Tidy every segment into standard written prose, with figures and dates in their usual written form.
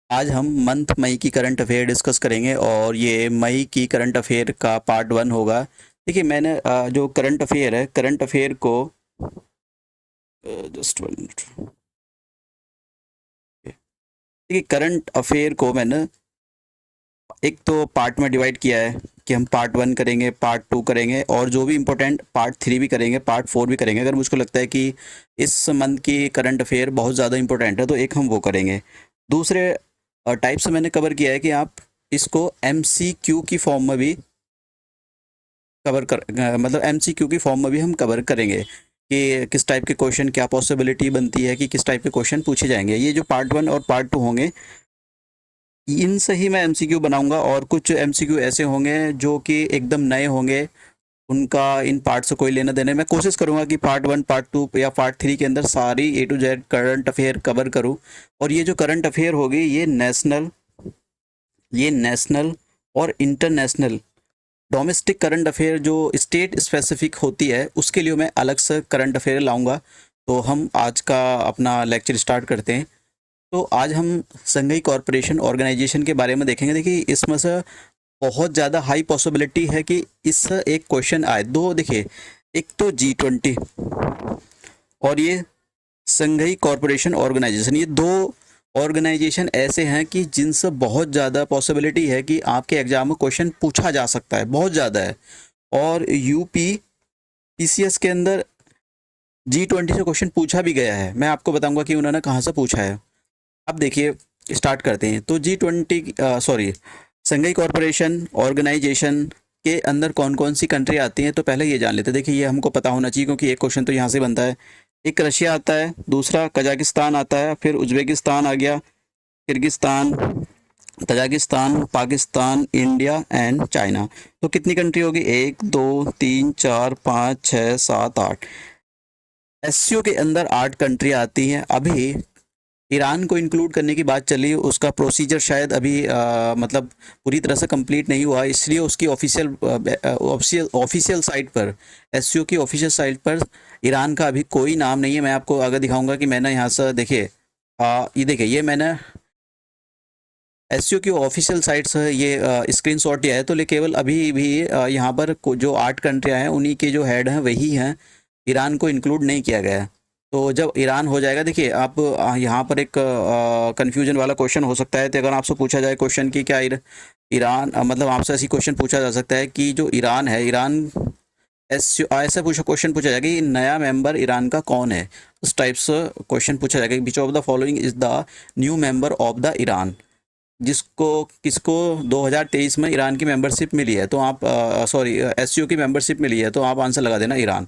आज हम मंथ मई की करंट अफेयर डिस्कस करेंगे और ये मई की करंट अफेयर का पार्ट 1 होगा। देखिए मैंने जो करंट अफेयर है, करंट अफेयर को जस्ट 1 मिनट। देखिए करंट अफेयर को मैंने एक तो पार्ट में डिवाइड किया है कि हम पार्ट 1 करेंगे, पार्ट 2 करेंगे और जो भी इम्पोर्टेंट पार्ट 3 भी करेंगे, पार्ट 4 भी करेंगे। अगर मुझको लगता है कि इस मंथ की करंट अफेयर बहुत ज़्यादा इंपॉर्टेंट है तो एक हम वो करेंगे। दूसरे टाइप से मैंने कवर किया है कि आप इसको एमसीक्यू की फॉर्म में भी मतलब एमसीक्यू की फॉर्म में भी हम कवर करेंगे कि किस टाइप के क्वेश्चन, क्या पॉसिबिलिटी बनती है कि किस टाइप के क्वेश्चन पूछे जाएंगे। ये जो पार्ट 1 और पार्ट 2 होंगे इनसे ही मैं एमसीक्यू बनाऊंगा और कुछ एमसीक्यू ऐसे होंगे जो कि एकदम नए होंगे, उनका इन पार्ट से कोई लेना देना। मैं कोशिश करूंगा कि पार्ट 1, पार्ट 2 या पार्ट 3 के अंदर सारी A to Z current affair cover करूं। और ये जो करंट अफेयर होगी ये नेशनल और इंटरनेशनल, डोमेस्टिक करंट अफेयर जो स्टेट स्पेसिफिक होती है उसके लिए मैं अलग से करंट अफेयर लाऊंगा। तो हम आज का अपना लेक्चर स्टार्ट करते हैं। तो आज हम संघीय कॉरपोरेशन ऑर्गेनाइजेशन के बारे में देखेंगे। देखिए इसमें से बहुत ज़्यादा हाई पॉसिबिलिटी है कि इससे एक क्वेश्चन आए। दो देखिए, एक तो G20 और ये संघीय कॉरपोरेशन ऑर्गेनाइजेशन, ये दो ऑर्गेनाइजेशन ऐसे हैं कि जिनसे बहुत ज़्यादा पॉसिबिलिटी है कि आपके एग्जाम में क्वेश्चन पूछा जा सकता है, बहुत ज़्यादा है। और यूपी पीसीएस के अंदर G20 से क्वेश्चन पूछा भी गया है। मैं आपको बताऊंगा कि उन्होंने कहाँ से पूछा है। अब देखिए स्टार्ट करते हैं। तो G20 सॉरी, संघीय कॉरपोरेशन ऑर्गेनाइजेशन के अंदर कौन कौन सी कंट्री आती हैं तो पहले ये जान लेते हैं। देखिए ये हमको पता होना चाहिए क्योंकि एक क्वेश्चन तो यहाँ से बनता है। एक रशिया आता है, दूसरा कजाकिस्तान आता है, फिर उज्बेकिस्तान आ गया, Kyrgyzstan, Tajikistan, Pakistan, India and China. तो कितनी कंट्री होगी? 1 2 3 4 5 6 7 8। एससीओ के अंदर 8 कंट्री आती हैं। अभी ईरान को इंक्लूड करने की बात चली, उसका प्रोसीजर शायद अभी मतलब पूरी तरह से कंप्लीट नहीं हुआ, इसलिए उसकी ऑफिशियल साइट पर, एससीओ की ऑफिशियल साइट पर ईरान का अभी कोई नाम नहीं है। मैं आपको आगे दिखाऊंगा कि मैंने यहाँ से देखिए ये देखिए, ये मैंने एससीओ की ऑफिशियल साइट से ये स्क्रीनशॉट लिया है। तो ले केवल अभी भी यहाँ पर जो 8 कंट्रियाँ हैं उन्हीं के जो हेड हैं वही हैं, ईरान को इंक्लूड नहीं किया गया है। तो जब ईरान हो जाएगा, देखिए आप यहाँ पर एक कन्फ्यूजन वाला क्वेश्चन हो सकता है। तो अगर आपसे पूछा जाए क्वेश्चन कि क्या ईरान मतलब आपसे ऐसी क्वेश्चन पूछा जा सकता है कि जो ईरान है, ईरान ऐसा पूछा क्वेश्चन पूछा जाएगा कि नया मेंबर ईरान का कौन है। उस टाइप से क्वेश्चन पूछा जाएगा, which of the following is the new member of the Iran, जिसको किसको 2023 में ईरान की मेंबरशिप मिली है। तो आप सॉरी, एससीओ की मेंबरशिप मिली है, तो आप आंसर लगा देना ईरान।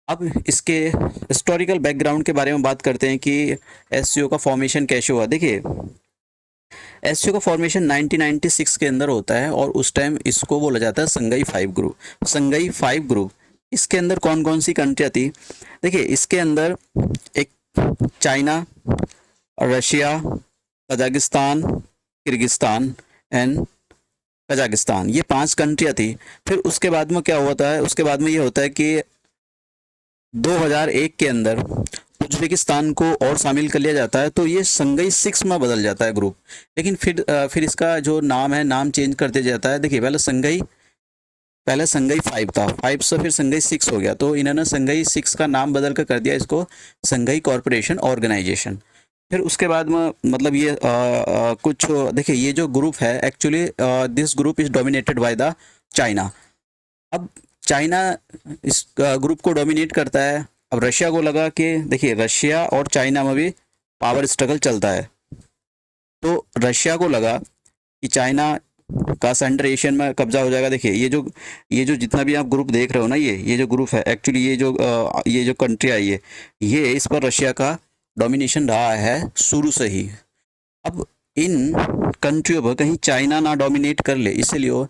अब इसके हिस्टोरिकल बैकग्राउंड के बारे में बात करते हैं कि एससीओ का फॉर्मेशन कैसे हुआ। देखिए एससीओ का फॉर्मेशन 1996 के अंदर होता है और उस टाइम इसको बोला जाता है संघई 5 ग्रुप। संघई 5 ग्रुप, इसके अंदर कौन कौन सी कंट्रियाँ थी? देखिए इसके अंदर एक China, Russia, Kazakhstan, Kyrgyzstan and Kazakhstan, ये 5 कंट्रियाँ थी। फिर उसके बाद में क्या होता है? उसके बाद में ये होता है कि 2001 के अंदर उज्बेकिस्तान को और शामिल कर लिया जाता है, तो ये संघई 6 में बदल जाता है ग्रुप। लेकिन फिर इसका जो नाम है, नाम चेंज करते जाता है। देखिए पहले संघई 5 था, 5 से फिर संघई 6 हो गया, तो इन्होंने संघई 6 का नाम बदल कर दिया इसको संघई कॉरपोरेशन ऑर्गेनाइजेशन। फिर उसके बाद में मतलब ये कुछ देखिए, ये जो ग्रुप है actually this group is dominated by the China. अब चाइना इस ग्रुप को डोमिनेट करता है। अब रशिया को लगा कि देखिए रशिया और चाइना में भी पावर स्ट्रगल चलता है, तो रशिया को लगा कि चाइना का सेंट्रल एशियन में कब्जा हो जाएगा। देखिए ये जो जितना भी आप ग्रुप देख रहे हो ना, ये जो ग्रुप है एक्चुअली, ये जो कंट्री आई है, ये इस पर रशिया का डोमिनेशन रहा है शुरू से ही। अब इन कंट्रियों पर कहीं चाइना ना डोमिनेट कर ले, इसलिए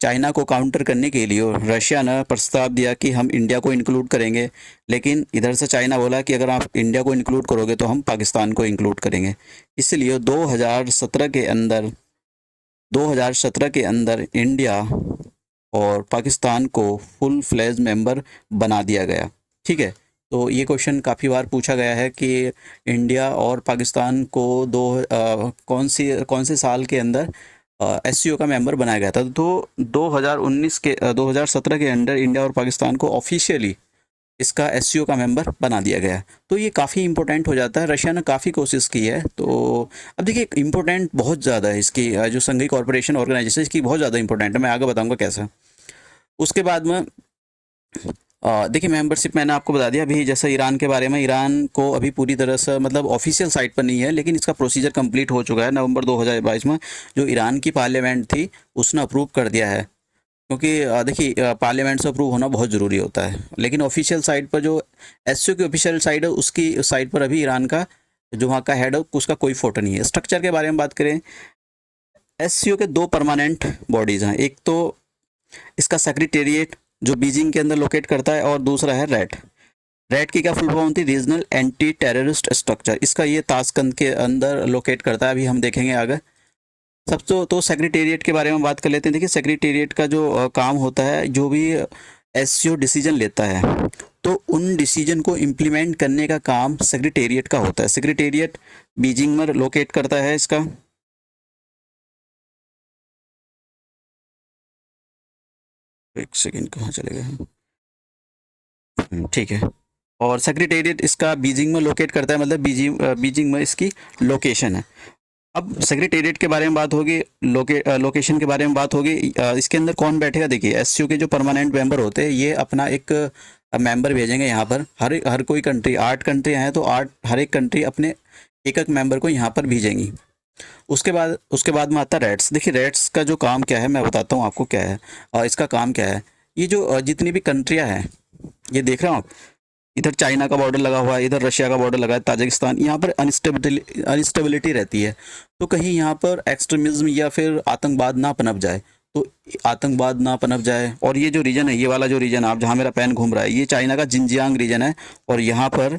चाइना को काउंटर करने के लिए रशिया ने प्रस्ताव दिया कि हम इंडिया को इंक्लूड करेंगे। लेकिन इधर से चाइना बोला कि अगर आप इंडिया को इंक्लूड करोगे तो हम पाकिस्तान को इंक्लूड करेंगे। इसलिए 2017 के अंदर इंडिया और पाकिस्तान को फुल फ्लेज मेंबर बना दिया गया। ठीक है, तो ये क्वेश्चन काफ़ी बार पूछा गया है कि इंडिया और पाकिस्तान को कौन से साल के अंदर एससीओ का मेंबर बनाया गया था। तो 2017 के अंदर इंडिया और पाकिस्तान को ऑफिशियली इसका एससीओ का मेंबर बना दिया गया है। तो ये काफ़ी इंपॉर्टेंट हो जाता है। रशिया ने काफ़ी कोशिश की है। तो अब देखिए इम्पोर्टेंट बहुत ज़्यादा है इसकी, जो संघीय कॉरपोरेशन ऑर्गेनाइजेशन इसकी बहुत ज़्यादा इंपॉर्टेंट है। मैं आगे बताऊंगा कैसा। उसके बाद में देखिए मेंबरशिप मैंने आपको बता दिया। अभी जैसे ईरान के बारे में, ईरान को अभी पूरी तरह से मतलब ऑफिशियल साइट पर नहीं है, लेकिन इसका प्रोसीजर कंप्लीट हो चुका है। नवंबर 2022 में जो ईरान की पार्लियामेंट थी उसने अप्रूव कर दिया है। क्योंकि देखिए पार्लियामेंट से अप्रूव होना बहुत ज़रूरी होता है। लेकिन ऑफिशियल साइट पर जो एससीओ की ऑफिशियल साइट है उसकी साइट पर अभी ईरान का जो वहाँ का हेड है उसका कोई फोटो नहीं है। स्ट्रक्चर के बारे में बात करें, एससीओ के दो परमानेंट बॉडीज़ हैं। एक तो इसका सेक्रेटेरिएट जो बीजिंग के अंदर लोकेट करता है, और दूसरा है रैट। रैट की क्या फुल फॉर्म होती है? Regional anti terrorist structure. इसका ये ताशकंद के अंदर लोकेट करता है। अभी हम देखेंगे आगे। सब तो सेक्रेटेरिएट के बारे में बात कर लेते हैं। देखिए सेक्रेटेरिएट का जो काम होता है, जो भी एससीओ डिसीजन लेता है तो उन डिसीजन को इम्प्लीमेंट करने का काम सेक्रेटेरिएट का होता है। सेक्रेटेरिएट बीजिंग में लोकेट करता है इसका। एक सेकेंड, कहाँ चले गए हम? ठीक है। और सेक्रेटेरिएट इसका बीजिंग में लोकेट करता है, मतलब बीजिंग में इसकी लोकेशन है। अब सेक्रेटेरिएट के बारे में बात होगी, लोकेशन के बारे में बात होगी। इसके अंदर कौन बैठेगा? देखिए एससीओ के जो परमानेंट मेंबर होते हैं ये अपना एक मेंबर भेजेंगे यहाँ पर। हर कोई कंट्री, 8 कंट्री हैं तो हर एक कंट्री अपने एक एक मेंबर को यहाँ पर भेजेंगी। उसके बाद में आता है रेड्स। देखिए रेड्स का जो काम क्या है मैं बताता हूँ आपको क्या है। इसका काम क्या है, ये जो जितनी भी कंट्रियाँ हैं, ये देख रहे हो आप, इधर चाइना का बॉर्डर लगा हुआ है, इधर रशिया का बॉर्डर लगा है, ताजिकिस्तान, यहाँ पर अनस्टेबिलिटी रहती है। तो कहीं यहाँ पर एक्सट्रीमिज्म या फिर आतंकवाद ना पनप जाए, तो आतंकवाद ना पनप जाए। और ये जो रीजन है, ये वाला जो रीजन आप जहाँ मेरा पेन घूम रहा है, ये चाइना का जिनजियांग रीजन है। और यहाँ पर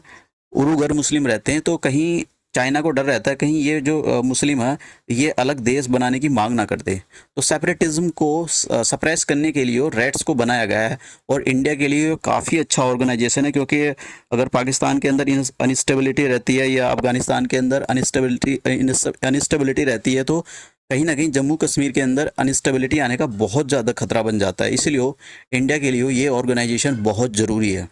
उरुगर मुस्लिम रहते हैं। तो कहीं चाइना को डर रहता है कहीं ये जो मुस्लिम है ये अलग देश बनाने की मांग ना करते। तो सेपरेटिज्म को सप्रेस करने के लिए रेड्स को बनाया गया है। और इंडिया के लिए काफ़ी अच्छा ऑर्गेनाइजेशन है, क्योंकि अगर पाकिस्तान के अंदर अनस्टेबिलिटी रहती है या अफगानिस्तान के अंदर अनस्टेबिलिटी रहती है, तो कहीं ना कहीं जम्मू कश्मीर के अंदर अनस्टेबिलिटी आने का बहुत ज़्यादा खतरा बन जाता है। इसलिए इंडिया के लिए ये ऑर्गेनाइजेशन बहुत ज़रूरी है।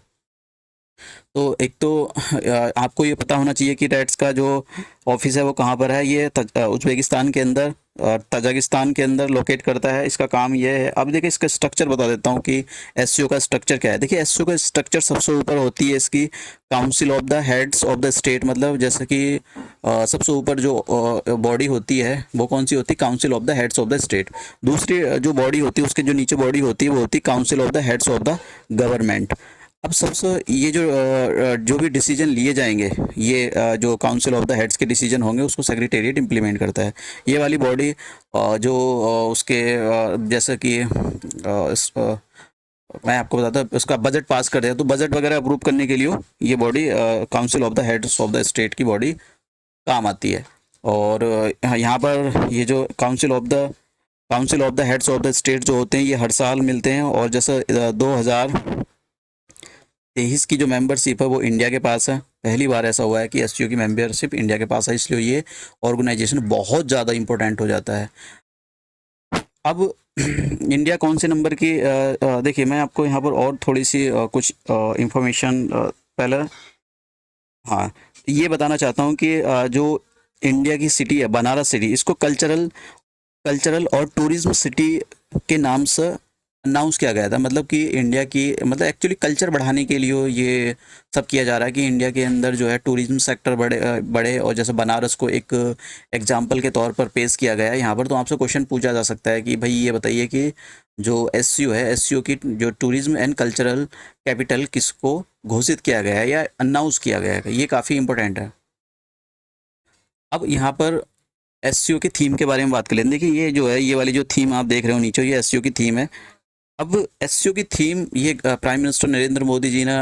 तो एक तो आपको ये पता होना चाहिए कि रेड्स का जो ऑफिस है वो कहाँ पर है। ये उज्बेकिस्तान के अंदर और तजाकिस्तान के अंदर लोकेट करता है। इसका काम ये है। अब देखिए इसका स्ट्रक्चर बता देता हूँ कि एससीओ का स्ट्रक्चर क्या है। देखिए एससीओ का स्ट्रक्चर सबसे ऊपर होती है इसकी council of the heads of the state. मतलब जैसे कि सबसे ऊपर जो बॉडी होती है वो कौन सी होती है? Council of the heads of the state. दूसरी जो बॉडी होती है उसके जो नीचे बॉडी होती है वो होती है council of the heads of the government. अब सबसे ये जो भी डिसीजन लिए जाएंगे, ये जो काउंसिल ऑफ द हेड्स के डिसीजन होंगे उसको सेक्रेटेरिएट इंप्लीमेंट करता है। ये वाली बॉडी जो उसके जैसे कि मैं आपको बताता हूँ, उसका बजट पास कर दिया तो बजट वगैरह अप्रूव करने के लिए ये body council of the heads of the state की बॉडी काम आती है। और यहाँ पर ये जो council of the heads of the state जो होते हैं ये हर साल मिलते हैं। और जैसे 2023 की जो मेंबरशिप है वो इंडिया के पास है। पहली बार ऐसा हुआ है कि एससीओ की मेंबरशिप इंडिया के पास है, इसलिए ये ऑर्गेनाइजेशन बहुत ज़्यादा इंपॉर्टेंट हो जाता है। अब इंडिया कौन से नंबर की, देखिए मैं आपको यहाँ पर और थोड़ी सी कुछ इंफॉर्मेशन पहले, हाँ, ये बताना चाहता हूँ कि जो इंडिया की सिटी है बनारस सिटी, इसको कल्चरल और टूरिज्म सिटी के नाम से अनाउंस किया गया था। मतलब कि इंडिया की मतलब एक्चुअली कल्चर बढ़ाने के लिए ये सब किया जा रहा है कि इंडिया के अंदर जो है टूरिज्म सेक्टर बढ़े। और जैसे बनारस को एक एग्जांपल के तौर पर पेश किया गया है यहाँ पर। तो आपसे क्वेश्चन पूछा जा सकता है कि भाई ये बताइए कि जो एससीओ है, एससीओ की जो टूरिज्म एंड कल्चरल कैपिटल किसको घोषित किया गया है या अनाउंस किया गया है? ये काफ़ी इंपॉर्टेंट है। अब यहाँ पर एससीओ की थीम के बारे में बात कर लेते हैं। देखिए ये जो है, ये वाली जो थीम आप देख रहे हो नीचे, ये एससीओ की थीम है। अब एससीओ की थीम ये प्राइम मिनिस्टर नरेंद्र मोदी जी ने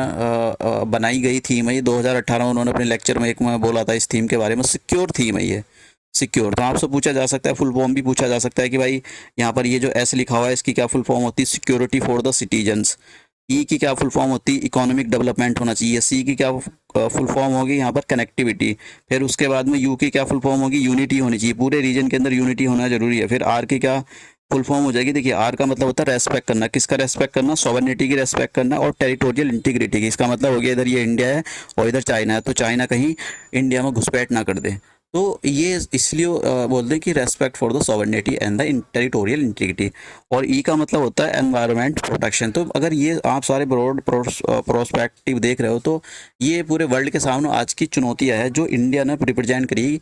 बनाई गई थीम है। ये 2018 उन्होंने अपने लेक्चर में एक में बोला था इस थीम के बारे में। सिक्योर थीम है ये, सिक्योर। तो आपसे पूछा जा सकता है, फुल फॉर्म भी पूछा जा सकता है कि भाई यहाँ पर ये जो एस लिखा हुआ है इसकी क्या फुल फॉर्म होती है? Security for the citizens. E की क्या फुल फॉर्म होती है, इकोनॉमिक डेवलपमेंट होना चाहिए। सी की क्या फुल फॉर्म होगी यहाँ पर, कनेक्टिविटी। फिर उसके बाद में यू की क्या फुल फॉर्म होगी, यूनिटी होनी चाहिए, पूरे रीजन के अंदर यूनिटी होना जरूरी है। फिर आर की क्या फुल फॉर्म हो जाएगी, देखिए आर का मतलब होता है रेस्पेक्ट करना, किसका रेस्पेक्ट करना, सॉवरेनिटी की रेस्पेक्ट करना और टेरिटोरियल इंटीग्रिटी की। इसका मतलब हो गया इधर ये इंडिया है और इधर चाइना है, तो चाइना कहीं इंडिया में घुसपैठ ना कर दे। तो ये इसलिए बोलते हैं कि respect for the sovereignty and the territorial integrity. और ई का मतलब होता है एनवायरनमेंट प्रोटेक्शन। तो अगर ये आप सारे ब्रॉड प्रोस्पेक्टिव देख रहे हो, तो ये पूरे वर्ल्ड के सामने आज की चुनौतियां है जो इंडिया ने रिप्रेजेंट करी,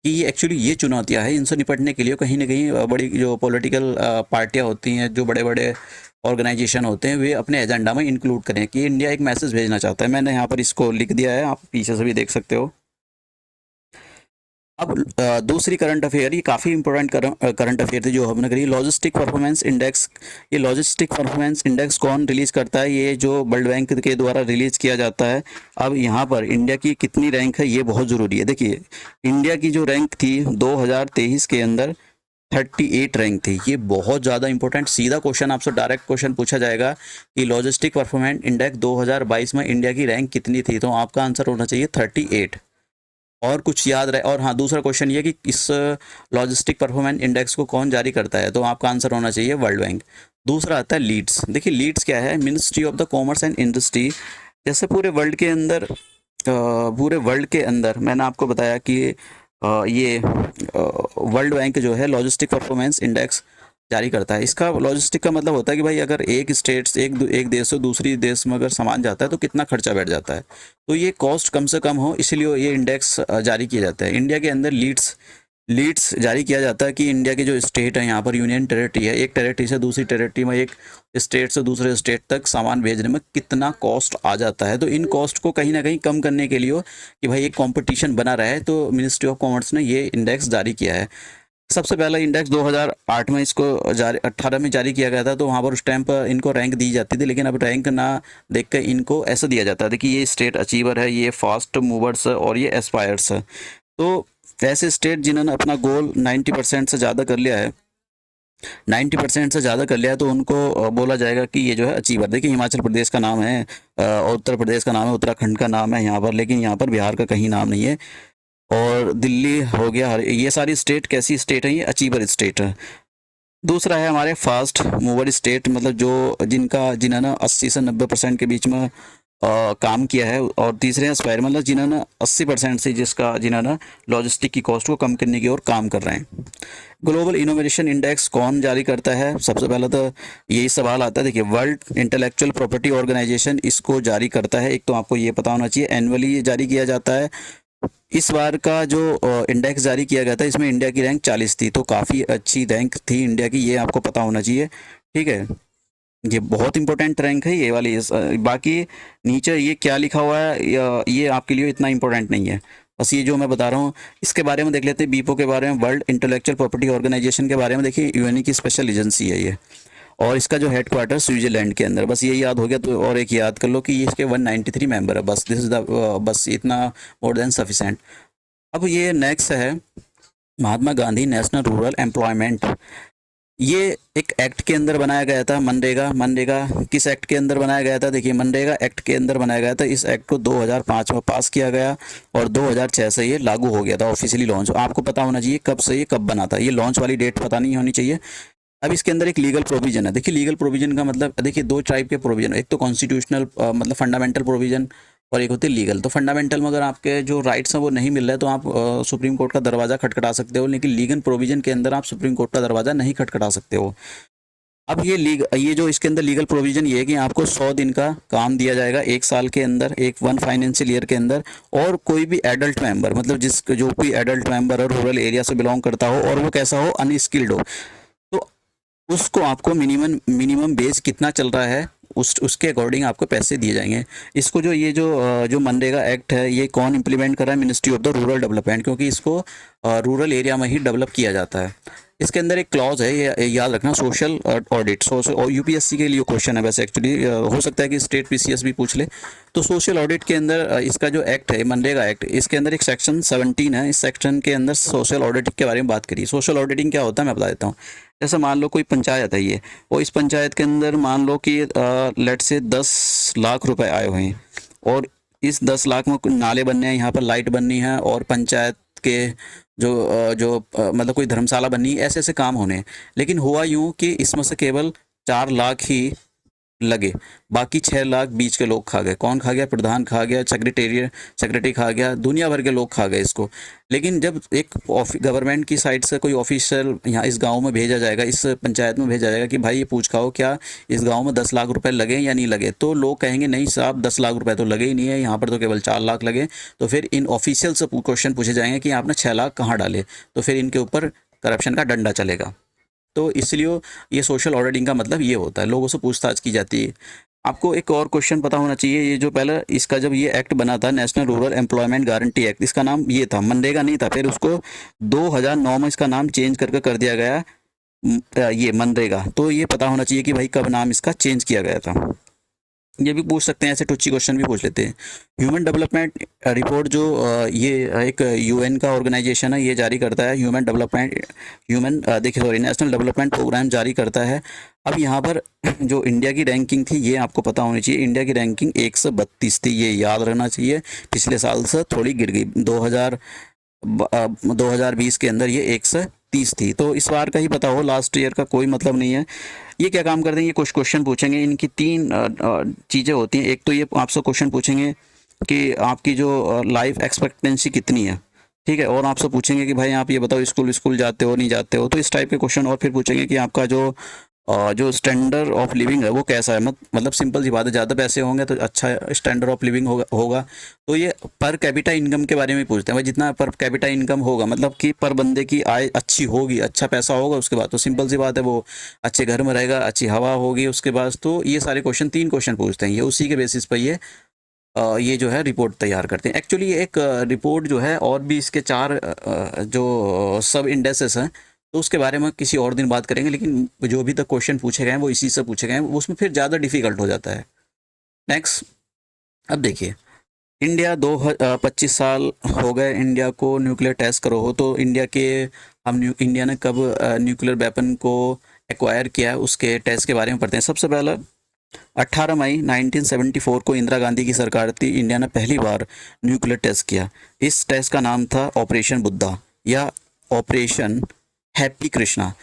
कि ये एक्चुअली ये चुनौतियां हैं, इनसे निपटने के लिए कहीं ना कहीं बड़ी जो पॉलिटिकल पार्टियां होती हैं, जो बड़े बड़े ऑर्गेनाइजेशन होते हैं, वे अपने एजेंडा में इंक्लूड करें कि इंडिया एक मैसेज भेजना चाहता है। मैंने यहाँ पर इसको लिख दिया है, आप पीछे से भी देख सकते हो। अब दूसरी करंट अफेयर, ये काफ़ी इंपॉर्टेंट करंट अफेयर थी जो हमने करी, लॉजिस्टिक परफॉर्मेंस इंडेक्स। ये लॉजिस्टिक परफॉर्मेंस इंडेक्स कौन रिलीज करता है, ये जो वर्ल्ड बैंक के द्वारा रिलीज किया जाता है। अब यहाँ पर इंडिया की कितनी रैंक है ये बहुत ज़रूरी है। देखिए इंडिया की जो रैंक थी 2023 के अंदर 38 रैंक थी। ये बहुत ज़्यादा इंपॉर्टेंट, सीधा क्वेश्चन आपसे डायरेक्ट क्वेश्चन पूछा जाएगा कि लॉजिस्टिक परफॉर्मेंस इंडेक्स 2022 में इंडिया की रैंक कितनी थी, तो आपका आंसर होना चाहिए 38। और कुछ याद रहे। और हाँ, दूसरा क्वेश्चन ये कि इस लॉजिस्टिक परफॉर्मेंस इंडेक्स को कौन जारी करता है, तो आपका आंसर होना चाहिए वर्ल्ड बैंक। दूसरा आता है लीड्स। देखिए लीड्स क्या है, ministry of the commerce and industry. जैसे पूरे वर्ल्ड के अंदर मैंने आपको बताया कि ये वर्ल्ड बैंक जो है लॉजिस्टिक परफॉर्मेंस इंडेक्स जारी करता है। इसका लॉजिस्टिक का मतलब होता है कि भाई अगर एक स्टेट से एक देश से दूसरी देश में अगर सामान जाता है तो कितना खर्चा बैठ जाता है, तो ये कॉस्ट कम से कम हो, इसलिए ये इंडेक्स जारी किया जाता है। इंडिया के अंदर लीड्स जारी किया जाता है कि इंडिया के जो स्टेट है, यहाँ पर यूनियन टेरिटरी है, एक टेरिटरी से दूसरी टेरिटरी में, एक स्टेट से दूसरे स्टेट तक सामान भेजने में कितना कॉस्ट आ जाता है। तो इन कॉस्ट को कहीं ना कहीं कम करने के लिए कि भाई एक कंपटीशन बना रहा है, तो मिनिस्ट्री ऑफ कॉमर्स ने ये इंडेक्स जारी किया है। सबसे पहला इंडेक्स 2008 में इसको 18 में जारी किया गया था, तो वहाँ पर उस टाइम पर इनको रैंक दी जाती थी, लेकिन अब रैंक ना देख कर इनको ऐसा दिया जाता है कि ये स्टेट अचीवर है, ये फास्ट मूवर्स है और ये एस्पायर्स है। तो ऐसे स्टेट जिन्होंने अपना गोल 90% से ज़्यादा कर लिया है, 90% से ज़्यादा कर लिया है, तो उनको बोला जाएगा कि ये जो है अचीवर। देखिए हिमाचल प्रदेश का नाम है, उत्तर प्रदेश का नाम है, उत्तराखंड का नाम है यहाँ पर, लेकिन यहाँ पर बिहार का कहीं नाम नहीं है। और दिल्ली हो गया, ये सारी स्टेट कैसी स्टेट है, ये अचीवर स्टेट है। दूसरा है हमारे फास्ट मूवर स्टेट, मतलब जो जिन्होंने 80 से 90% के बीच में काम किया है। और तीसरे हैं स्पायर, मतलब जिन्होंने 80% से जिन्होंने लॉजिस्टिक की कॉस्ट को कम करने की ओर काम कर रहे हैं। ग्लोबल इनोवेशन इंडेक्स कौन जारी करता है, सबसे पहले तो यही सवाल आता है। देखिए वर्ल्ड इंटेलेक्चुअल प्रॉपर्टी ऑर्गेनाइजेशन इसको जारी करता है, एक तो आपको ये पता होना चाहिए, एनुअली ये जारी किया जाता है। इस बार का जो इंडेक्स जारी किया गया था, इसमें इंडिया की रैंक 40 थी, तो काफ़ी अच्छी रैंक थी इंडिया की, ये आपको पता होना चाहिए। ठीक है, ये बहुत इंपॉर्टेंट रैंक है ये वाली। बाकी नीचे ये क्या लिखा हुआ है ये आपके लिए इतना इंपॉर्टेंट नहीं है, बस ये जो मैं बता रहा हूँ इसके बारे में देख लेते हैं। बीपो के बारे में, वर्ल्ड इंटेलेक्चुअल प्रॉपर्टी ऑर्गेनाइजेशन के बारे में देखिए, यूएन की स्पेशल एजेंसी है ये, और इसका जो हेडक्वार्टर स्विट्जरलैंड के अंदर। बस ये याद हो गया, तो और एक याद कर लो कि ये इसके 193 मेंबर है, बस दिस इज द बस इतना मोर देन सफिशेंट। अब ये नेक्स्ट है Mahatma Gandhi national rural employment. ये एक एक्ट के अंदर बनाया गया था, मनरेगा किस एक्ट के अंदर बनाया गया था, देखिए मनरेगा एक्ट के अंदर बनाया गया था। इस एक्ट को 2005 में पास किया गया और 2006 से ये लागू हो गया था, ऑफिशियली लॉन्च। आपको पता होना चाहिए कब से ये कब बना था, ये लॉन्च वाली डेट पता नहीं होनी चाहिए। अब इसके अंदर एक लीगल प्रोविजन है। देखिए लीगल प्रोविजन का मतलब, देखिए दो टाइप के प्रोविजन, एक तो कॉन्स्टिट्यूशनल मतलब फंडामेंटल प्रोविजन, और एक होती है लीगल। तो फंडामेंटल में अगर आपके जो राइट्स हैं वो नहीं मिल रहे, तो आप सुप्रीम कोर्ट का दरवाज़ा खटखटा सकते हो, लेकिन लीगल प्रोविजन के अंदर आप सुप्रीम कोर्ट का दरवाज़ा नहीं खटखटा सकते हो। अब ये जो इसके अंदर लीगल प्रोविजन ये है कि आपको 100 दिन का काम दिया जाएगा, एक साल के अंदर, एक 1 फाइनेंशियल ईयर के अंदर। और कोई भी एडल्ट मेंबर, मतलब जो कोई एडल्ट मेंबर और रूरल एरिया से बिलोंग करता हो और वो कैसा हो, अनस्किल्ड हो, तो उसको आपको मिनिमम बेस कितना चल रहा है उसके अकॉर्डिंग आपको पैसे दिए जाएंगे। इसको जो मनरेगा एक्ट है, ये कौन इंप्लीमेंट कर रहा है, ministry of the rural development, क्योंकि इसको रूरल एरिया में ही डेवलप किया जाता है। इसके अंदर एक क्लॉज है, ये याद रखना, सोशल ऑडिट। और यूपीएससी के लिए क्वेश्चन है वैसे, एक्चुअली हो सकता है कि स्टेट पीसीएस भी पूछ ले। तो सोशल ऑडिट के अंदर इसका जो एक्ट है, मनरेगा एक्ट, इसके अंदर एक सेक्शन 17 है। इस सेक्शन के अंदर सोशल ऑडिट के बारे में बात करिए। सोशल ऑडिटिंग क्या होता है मैं बता देता हूँ। जैसे मान लो कोई पंचायत है ये, और इस पंचायत के अंदर मान लो कि लेट से 10 लाख रुपए आए हुए हैं, और इस 10 लाख में कुछ नाले बनने हैं, यहाँ पर लाइट बननी है, और पंचायत के मतलब कोई धर्मशाला बननी है, ऐसे ऐसे काम होने हैं। लेकिन हुआ यूं कि इसमें से केवल 4 लाख ही लगे, बाकी 6 लाख बीच के लोग खा गए। कौन खा गया? प्रधान खा गया, सेक्रेटरी खा गया, दुनिया भर के लोग खा गए इसको। लेकिन जब एक गवर्नमेंट की साइड से कोई ऑफिसर यहाँ इस गांव में भेजा जाएगा, इस पंचायत में भेजा जाएगा कि भाई ये पूछ खाओ क्या इस गांव में 10 लाख रुपए लगे या नहीं लगे, तो लोग कहेंगे नहीं साहब 10 लाख रुपए तो लगे ही नहीं है, यहाँ पर तो केवल 4 लाख लगे। तो फिर इन ऑफिशियल से क्वेश्चन पूछे जाएंगे कि आपने 6 लाख कहाँ डाले, तो फिर इनके ऊपर करप्शन का डंडा चलेगा। तो इसलिए ये सोशल ऑडिटिंग का मतलब ये होता है, लोगों से पूछताछ की जाती है। आपको एक और क्वेश्चन पता होना चाहिए, ये जो पहले इसका जब ये एक्ट बना था, national rural employment guarantee act, इसका नाम ये था, मनरेगा नहीं था। फिर उसको 2009 में इसका नाम चेंज करके कर दिया गया ये मनरेगा। तो ये पता होना चाहिए कि भाई कब नाम इसका चेंज किया गया था। ये भी पूछ सकते हैं, ऐसे टुच्ची क्वेश्चन भी पूछ लेते हैं। ह्यूमन डेवलपमेंट रिपोर्ट जो ये एक यूएन का ऑर्गेनाइजेशन है, ये जारी करता है देखिए सॉरी नेशनल डेवलपमेंट प्रोग्राम जारी करता है। अब यहाँ पर जो इंडिया की रैंकिंग थी ये आपको पता होनी चाहिए, इंडिया की रैंकिंग 132 थी, ये याद रहना चाहिए। पिछले साल से थोड़ी गिर गई, 2020 के अंदर ये 130 थी। तो इस बार का ही पता हो, लास्ट ईयर का कोई मतलब नहीं है। ये क्या काम करते हैं, ये कुछ क्वेश्चन पूछेंगे, इनकी 3 चीज़ें होती हैं। एक तो ये आपसे क्वेश्चन पूछेंगे कि आपकी जो लाइफ एक्सपेक्टेंसी कितनी है, ठीक है, और आपसे पूछेंगे कि भाई आप ये बताओ स्कूल जाते हो नहीं जाते हो, तो इस टाइप के क्वेश्चन। और फिर पूछेंगे कि आपका जो स्टैंडर्ड ऑफ लिविंग है वो कैसा है, मतलब सिंपल सी बात है, ज़्यादा पैसे होंगे तो अच्छा स्टैंडर्ड ऑफ लिविंग होगा। तो ये पर कैपिटा इनकम के बारे में पूछते हैं, भाई जितना पर कैपिटा इनकम होगा, मतलब कि पर बंदे की आय अच्छी होगी, अच्छा पैसा होगा, उसके बाद तो सिंपल सी बात है वो अच्छे घर में रहेगा, अच्छी हवा होगी उसके बाद। तो ये सारे क्वेश्चन 3 क्वेश्चन पूछते हैं, ये उसी के बेसिस पर ये जो है रिपोर्ट तैयार करते हैं। एक्चुअली एक रिपोर्ट जो है, और भी इसके 4 जो सब इंडेसेस हैं, तो उसके बारे में किसी और दिन बात करेंगे। लेकिन जो अभी तक क्वेश्चन पूछे गए हैं वो इसी से पूछे गए हैं, उसमें फिर ज़्यादा डिफिकल्ट हो जाता है। नेक्स्ट, अब देखिए इंडिया 25 साल हो गए इंडिया को न्यूक्लियर टेस्ट करो हो, तो इंडिया ने कब न्यूक्लियर वेपन को एक्वायर किया उसके टेस्ट के बारे में पढ़ते हैं। सबसे पहला 18 मई 1974 को इंदिरा गांधी की सरकार थी, इंडिया ने पहली बार न्यूक्लियर टेस्ट किया। इस टेस्ट का नाम था ऑपरेशन बुद्धा या ऑपरेशन हैप्पी कृष्णा।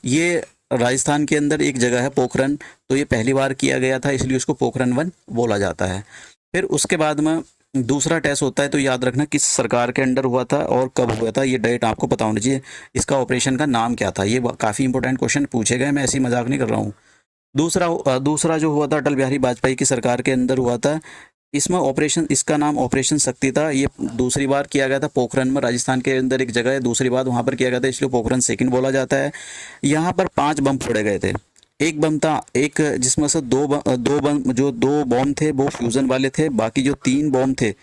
ये राजस्थान के अंदर एक जगह है पोखरन, तो ये पहली बार किया गया था, इसलिए उसको पोखरन 1 बोला जाता है। फिर उसके बाद में दूसरा टेस्ट होता है, तो याद रखना किस सरकार के अंडर हुआ था और कब हुआ था, ये डेट आपको पता होनी चाहिए। इसका ऑपरेशन का नाम क्या था, ये काफ़ी इंपॉर्टेंट क्वेश्चन पूछे गए, मैं ऐसी मजाक नहीं कर रहा हूँ। दूसरा जो हुआ था अटल बिहारी वाजपेयी की सरकार के अंदर हुआ था, इसका नाम ऑपरेशन शक्ति था। ये दूसरी बार किया गया था पोखरन में, राजस्थान के अंदर एक जगह है, दूसरी बार वहाँ पर किया गया था, इसलिए पोखरन सेकंड बोला जाता है। यहाँ पर 5 बम फोड़े गए थे। एक बम था एक जिसमें से दो बम थे वो फ्यूज़न वाले थे, बाकी जो 3 बम थे,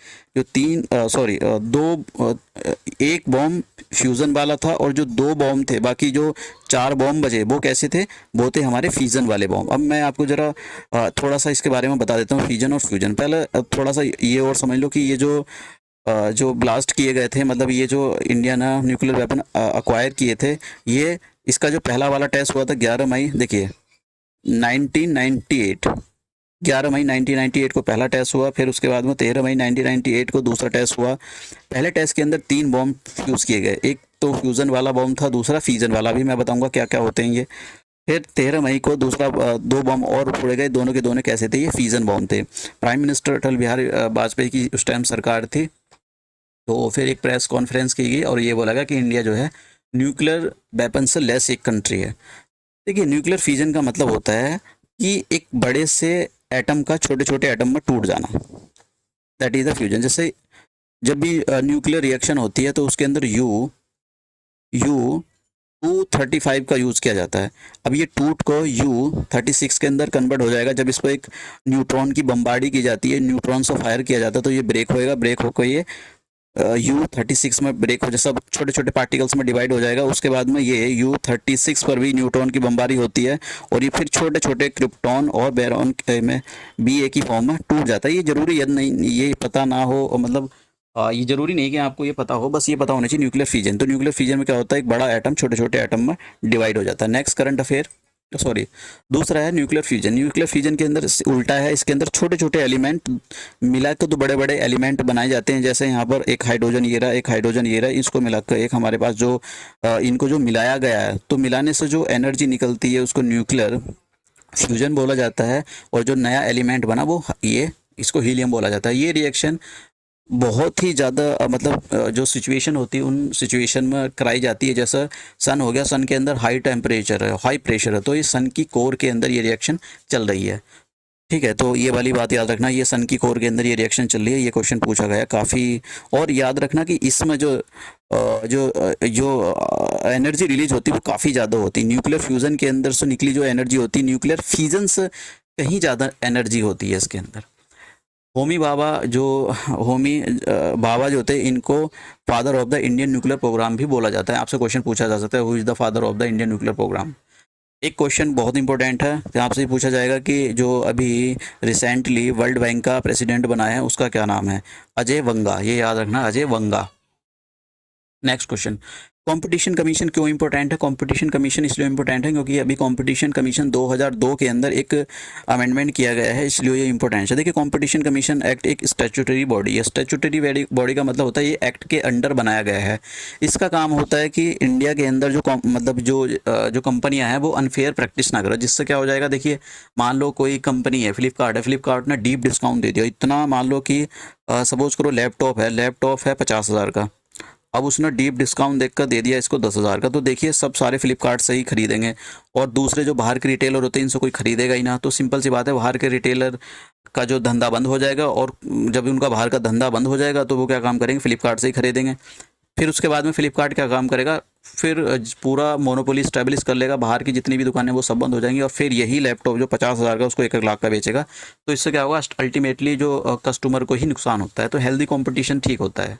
एक बम फ्यूज़न वाला था, और जो 2 बम थे, बाकी जो 4 बम बचे वो कैसे थे, वो थे हमारे फ्यूज़न वाले बम। अब मैं आपको ज़रा थोड़ा सा इसके बारे में बता देता हूँ, फ्यूजन और फ्यूजन। पहले थोड़ा सा ये और समझ लो कि ये जो ब्लास्ट किए गए थे, मतलब ये जो इंडिया ने न्यूक्लियर वेपन अक्वायर किए थे, ये इसका जो पहला वाला टेस्ट हुआ था 11 मई, देखिए 1998, 11 मई 1998 को पहला टेस्ट हुआ। फिर उसके बाद में 13 मई 1998 को दूसरा टेस्ट हुआ। पहले टेस्ट के अंदर 3 बॉम्ब फ्यूज़ किए गए, एक तो फ्यूज़न वाला बॉम्ब था, दूसरा फ्यूजन वाला, भी मैं बताऊंगा क्या क्या होते हैं ये। फिर 13 मई को दूसरा 2 बम और फोड़े गए, दोनों के दोनों कैसे थे, ये फ्यूजन बॉम्ब थे। प्राइम मिनिस्टर अटल बिहारी वाजपेयी की उस टाइम सरकार थी, तो फिर एक प्रेस कॉन्फ्रेंस की गई और ये बोला गया कि इंडिया जो है न्यूक्लियर वेपन से लेस एक कंट्री है। देखिए न्यूक्लियर फ्यूजन का मतलब होता है कि एक बड़े से एटम का छोटे छोटे एटम में टूट जाना, दैट इज द फ्यूजन। जैसे जब भी न्यूक्लियर रिएक्शन होती है तो उसके अंदर यू 235 का यूज़ किया जाता है। अब ये टूट को U36 के अंदर कन्वर्ट हो जाएगा जब इस पर एक न्यूट्रॉन की बमबारी की जाती है, न्यूट्रॉन से फायर किया जाता है, तो ये ब्रेक होएगा, ब्रेक होकर ये U36 में ब्रेक हो जाए, सब छोटे छोटे पार्टिकल्स में डिवाइड हो जाएगा। उसके बाद में ये U36 पर भी न्यूट्रॉन की बमबारी होती है और ये फिर छोटे छोटे क्रिप्टॉन और बोरॉन में Ba की फॉर्म में टूट जाता है। ये जरूरी है नहीं ये पता ना हो, मतलब ये ज़रूरी नहीं कि आपको ये पता हो, बस ये पता होना चाहिए न्यूक्लियर फिजन। तो न्यूक्लियर फिजन में क्या होता है, एक बड़ा एटम छोटे छोटे एटम में डिवाइड हो जाता है। नेक्स्ट करंट अफेयर, सॉरी, दूसरा है न्यूक्लियर फ्यूजन। न्यूक्लियर फ्यूजन के अंदर उल्टा है, इसके अंदर छोटे छोटे एलिमेंट मिला के तो बड़े बड़े एलिमेंट बनाए जाते हैं। जैसे यहाँ पर एक हाइड्रोजन ये रहा, एक हाइड्रोजन ये रहा, इसको मिलाकर एक हमारे पास जो इनको जो मिलाया गया है, तो मिलाने से जो एनर्जी निकलती है उसको न्यूक्लियर फ्यूजन बोला जाता है। और जो नया एलिमेंट बना वो ये, इसको हीलियम बोला जाता है। ये रिएक्शन बहुत ही ज़्यादा मतलब जो सिचुएशन होती है उन सिचुएशन में कराई जाती है। जैसा सन हो गया, सन के अंदर हाई टेम्परेचर है, हाई प्रेशर है, तो ये सन की कोर के अंदर ये रिएक्शन चल रही है। ठीक है, तो ये वाली बात याद रखना, ये सन की कोर के अंदर ये रिएक्शन चल रही है। ये क्वेश्चन पूछा गया काफ़ी। और याद रखना कि इसमें जो एनर्जी रिलीज होती है वो काफ़ी ज़्यादा होती है। न्यूक्लियर फ्यूज़न के अंदर से निकली जो एनर्जी होती है, न्यूक्लियर फिजन से कहीं ज़्यादा एनर्जी होती है इसके अंदर। होमी बाबा जो होमी बाबा जो होते हैं, इनको father of the Indian nuclear programme भी बोला जाता है। आपसे क्वेश्चन पूछा जा सकता है, who is the father of the Indian nuclear programme. एक क्वेश्चन बहुत इंपॉर्टेंट है, तो आपसे पूछा जाएगा कि जो अभी रिसेंटली वर्ल्ड बैंक का प्रेसिडेंट बना है उसका क्या नाम है। अजय वंगा, ये याद रखना, अजय वंगा। नेक्स्ट क्वेश्चन, कंपटीशन कमीशन क्यों इंपॉर्टेंट है। कंपटीशन कमीशन इसलिए इंपॉर्टेंट है क्योंकि अभी कंपटीशन कमीशन 2002 के अंदर एक अमेंडमेंट किया गया है, इसलिए ये इंपॉर्टेंट है। देखिए, कंपटीशन कमीशन एक्ट एक स्टैट्यूटरी बॉडी है। स्टैट्यूटरी बॉडी का मतलब होता है ये एक्ट के अंडर बनाया गया है। इसका काम होता है कि इंडिया के अंदर जो मतलब जो कंपनियां हैं वो अनफेयर प्रैक्टिस ना करो। जिससे क्या हो जाएगा, देखिए मान लो कोई कंपनी है, फ्लिपकार्ट है, फ्लिपकार्ट ने डीप डिस्काउंट दे दिया इतना, मान लो कि सपोज करो लैपटॉप है 50,000 का, अब उसने डीप डिस्काउंट देखकर दे दिया इसको 10,000 का, तो देखिए सब सारे फ्लिपकार्ट से ही खरीदेंगे। और दूसरे जो बाहर के रिटेलर होते हैं इनसे कोई खरीदेगा ही ना। तो सिंपल सी बात है, बाहर के रिटेलर का जो धंधा बंद हो जाएगा, और जब उनका बाहर का धंधा बंद हो जाएगा तो वो क्या काम करेंगे, फ्लिपकार्ट से ही खरीदेंगे। फिर उसके बाद में फ्लिपकार्ट क्या काम करेगा, फिर पूरा मोनोपोली स्टैब्लिश कर लेगा, बाहर की जितनी भी दुकानें वो सब बंद हो जाएंगी, और फिर यही लैपटॉप जो 50,000 का उसको 1-1 लाख का बेचेगा। तो इससे क्या होगा, अल्टीमेटली जो कस्टमर को ही नुकसान होता है। तो हेल्दी कॉम्पिटिशन ठीक होता है।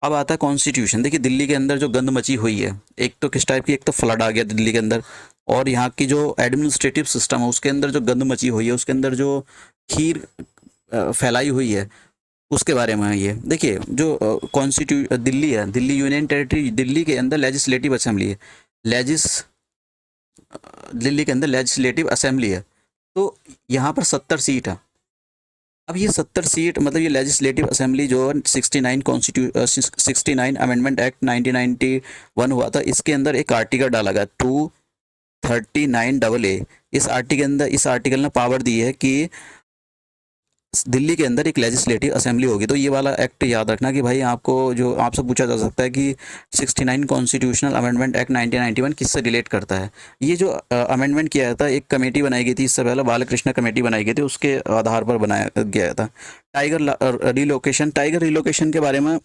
अब आता है कॉन्स्टिट्यूशन। देखिए, दिल्ली के अंदर जो गंद मची हुई है, एक तो किस टाइप की, एक तो फ्लड आ गया दिल्ली के अंदर, और यहाँ की जो एडमिनिस्ट्रेटिव सिस्टम है उसके अंदर जो गंद मची हुई है, उसके अंदर जो खीर फैलाई हुई है, उसके बारे में है ये। देखिए, जो दिल्ली है, दिल्ली यूनियन टेरिटरी, दिल्ली के अंदर लेजिस्लेटिव असेंबली है, दिल्ली के अंदर लेजिस्लेटिव असेंबली है। तो यहाँ पर 70 सीट है। अब ये 70 सीट मतलब ये लेजिस्लेटिव असेंबली जो 69 अमेंडमेंट एक्ट 1991 हुआ था, इसके अंदर एक आर्टिकल डाला गया 239AA। इस आर्टिकल ने पावर दी है कि दिल्ली के अंदर एक लेजिस्लेटिव असेंबली होगी। तो ये वाला एक्ट याद रखना कि भाई आपको जो आपसे पूछा जा सकता है कि 69 कॉन्स्टिट्यूशनल अमेंडमेंट एक्ट 1991 किससे रिलेट करता है। ये जो अमेंडमेंट किया था, एक कमेटी बनाई गई थी इससे पहले, बालकृष्ण कमेटी बनाई गई थी, उसके आधार पर बनाया गया था। टाइगर रिलोकेशन के बारे में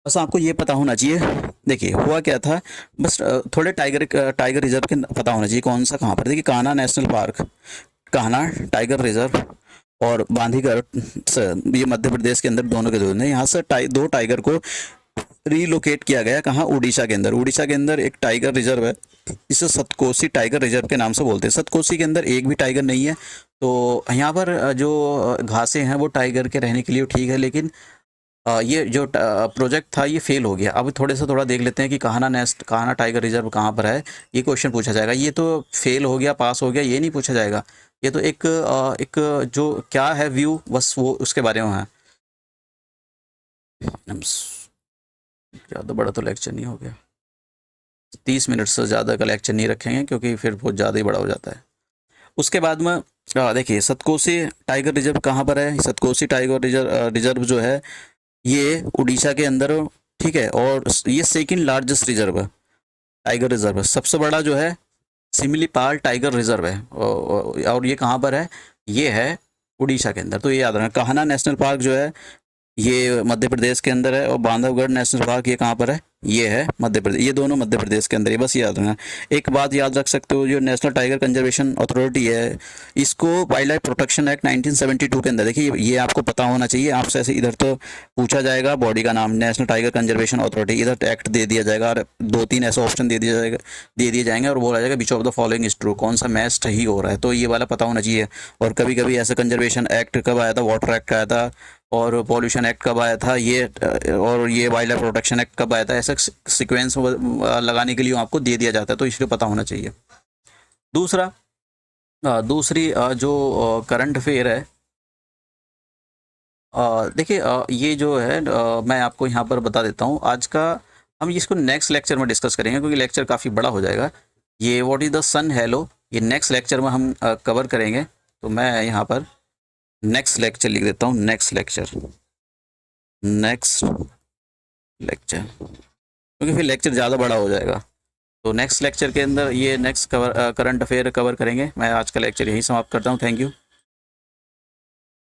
बस आपको ये पता होना चाहिए। देखिए हुआ क्या था, बस थोड़े टाइगर रिजर्व के पता होना चाहिए, कौन सा कहाँ पर। देखिए, Kanha national park, Kanha tiger reserve और बांधीगढ़ से, ये मध्य प्रदेश के अंदर दोनों के दोनों, यहाँ से दो टाइगर को रीलोकेट किया गया। कहाँ, उड़ीसा के अंदर। उड़ीसा के अंदर एक टाइगर रिजर्व है, इसे सतकोसी टाइगर रिजर्व के नाम से बोलते हैं। सतकोसी के अंदर एक भी टाइगर नहीं है। तो यहाँ पर जो घासें हैं वो टाइगर के रहने के लिए ठीक है, लेकिन ये जो प्रोजेक्ट था ये फेल हो गया। अब थोड़ा देख लेते हैं कि कान्हा टाइगर रिजर्व कहाँ पर है। ये क्वेश्चन पूछा जाएगा। ये तो फेल हो गया, पास हो गया, ये नहीं पूछा जाएगा। ये तो एक जो क्या है व्यू, बस वो उसके बारे में है। ज़्यादा बड़ा तो लेक्चर नहीं हो गया, 30 मिनट से ज़्यादा का लेक्चर नहीं रखेंगे क्योंकि फिर बहुत ज़्यादा ही बड़ा हो जाता है। उसके बाद में देखिए, सतकोसी टाइगर रिजर्व कहाँ पर है। सतकोसी टाइगर रिजर्व जो है ये उड़ीसा के अंदर, ठीक है, और ये सेकंड लार्जेस्ट रिजर्व है, टाइगर रिजर्व है। सबसे बड़ा जो है सिमलीपाल टाइगर रिजर्व है, और ये कहाँ पर है, ये है उड़ीसा के अंदर। तो ये याद रखना। कान्हा नेशनल पार्क जो है ये मध्य प्रदेश के अंदर है, और बांधवगढ़ नेशनल पार्क ये कहाँ पर है, ये है मध्य प्रदेश। ये दोनों मध्य प्रदेश के अंदर है, बस याद रखना। एक बात याद रख सकते हो, जो नेशनल टाइगर कंजर्वेशन अथॉरिटी है, इसको वाइल्ड लाइफ प्रोटेक्शन एक्ट 1972 के अंदर, देखिए ये आपको पता होना चाहिए। आपसे ऐसे इधर तो पूछा जाएगा बॉडी का नाम, नेशनल टाइगर कंजर्वेशन अथॉरिटी, इधर एक्ट दे दिया जाएगा और 2-3 ऐसे ऑप्शन दे दिए जाएंगे और बोला जाएगा which of the following is true, कौन सा मैच सही हो रहा है। तो ये वाला पता होना चाहिए। और कभी कभी ऐसा कंजर्वेशन एक्ट कब आया था, वाटर एक्ट आया था और पॉल्यूशन एक्ट कब आया था ये, और ये वाइल्ड लाइफ प्रोटेक्शन एक्ट कब आया था, ऐसा सीक्वेंस लगाने के लिए आपको दे दिया जाता है, तो इसलिए पता होना चाहिए। दूसरा दूसरी जो करंट अफेयर है, देखिए ये जो है मैं आपको यहाँ पर बता देता हूँ आज का, हम इसको नेक्स्ट लेक्चर में डिस्कस करेंगे क्योंकि लेक्चर काफ़ी बड़ा हो जाएगा। ये what is the sun hello, ये नेक्स्ट लेक्चर में हम कवर करेंगे। तो मैं यहाँ पर नेक्स्ट लेक्चर लिख देता हूँ, नेक्स्ट लेक्चर क्योंकि फिर लेक्चर ज़्यादा बड़ा हो जाएगा। तो नेक्स्ट लेक्चर के अंदर ये नेक्स्ट करंट अफेयर कवर करेंगे। मैं आज का लेक्चर यहीं समाप्त करता हूँ। Thank you.